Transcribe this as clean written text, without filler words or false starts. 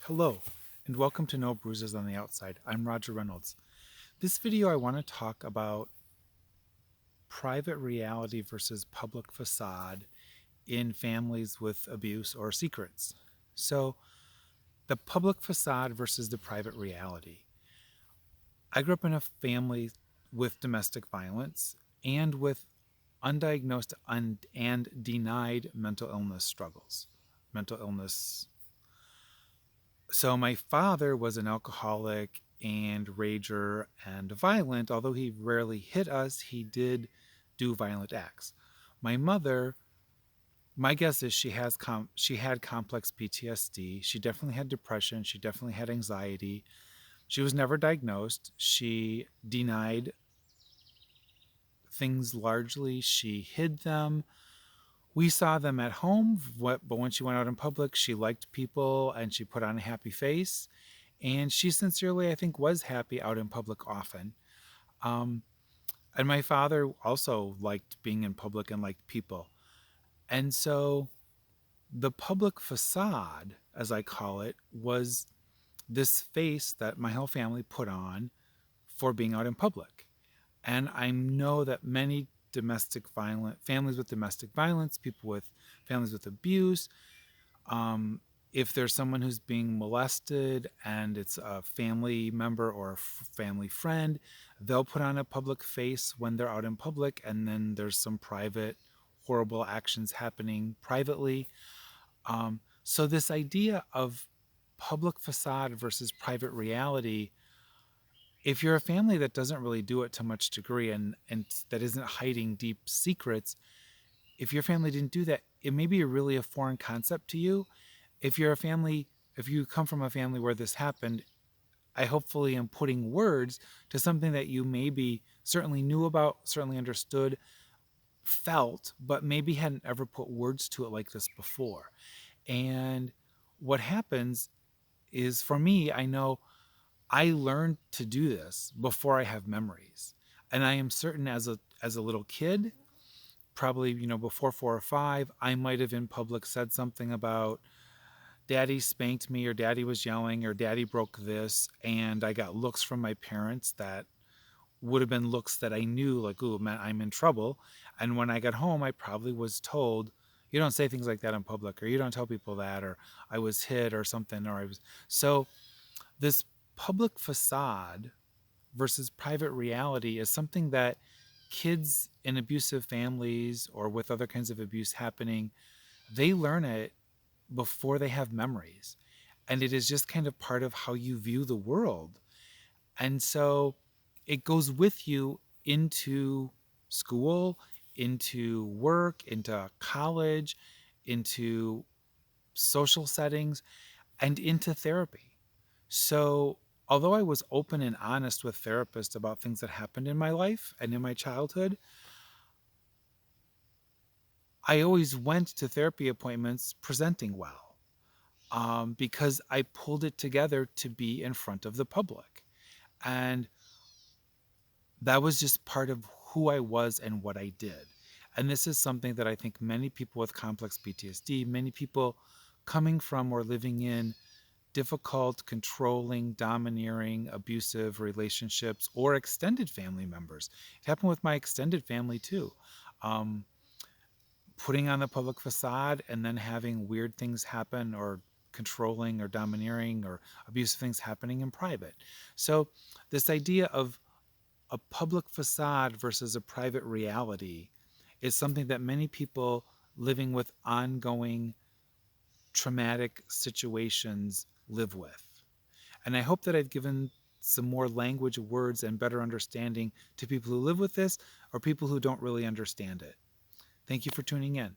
Hello, and welcome to No Bruises on the Outside. I'm Roger Reynolds. This video I want to talk about private reality versus public facade in families with abuse or secrets. So, the public facade versus the private reality. I grew up in a family with domestic violence and with undiagnosed and denied mental illness struggles. Mental illness. So my father was an alcoholic and rager and violent. Although he rarely hit us, he did do violent acts. My mother, my guess is she had complex PTSD. She definitely had depression. She definitely had anxiety. She was never diagnosed. She denied things largely. She hid them. We saw them at home, but when she went out in public, she liked people and she put on a happy face. And she sincerely, I think, was happy out in public often. Um, and my father also liked being in public and liked people. And so the public facade, as I call it, was this face that my whole family put on for being out in public. And I know that many domestic violent families with domestic violence, people with families with abuse, um, if there's someone who's being molested and it's a family member or a family friend, they'll put on a public face when they're out in public, and then there's some private horrible actions happening privately. So this idea of public facade versus private reality, if you're a family that doesn't really do it to much degree and that isn't hiding deep secrets, if your family didn't do that, it may be really a foreign concept to you. If you're a family, if you come from a family where this happened, I hopefully am putting words to something that you maybe certainly knew about, certainly understood, felt, but maybe hadn't ever put words to it like this before. And what happens is, for me, I know I learned to do this before I have memories. And I am certain as a little kid, probably, before 4 or 5, I might have in public said something about daddy spanked me, or daddy was yelling, or daddy broke this, and I got looks from my parents that would have been looks that I knew, like, ooh, man, I'm in trouble. And when I got home, I probably was told, you don't say things like that in public, or you don't tell people that, or I was hit or something, or I was. So this public facade versus private reality is something that kids in abusive families or with other kinds of abuse happening, they learn it before they have memories. And it is just kind of part of how you view the world. And so it goes with you into school, into work, into college, into social settings, and into therapy. So, although I was open and honest with therapists about things that happened in my life and in my childhood, I always went to therapy appointments presenting well, because I pulled it together to be in front of the public. And that was just part of who I was and what I did. And this is something that I think many people with complex PTSD, many people coming from or living in difficult, controlling, domineering, abusive relationships, or extended family members. It happened with my extended family too. Um, Putting on the public facade and then having weird things happen, or controlling or domineering or abusive things happening in private. So this idea of a public facade versus a private reality is something that many people living with ongoing traumatic situations live with. And I hope that I've given some more language, words, and better understanding to people who live with this or people who don't really understand it. Thank you for tuning in.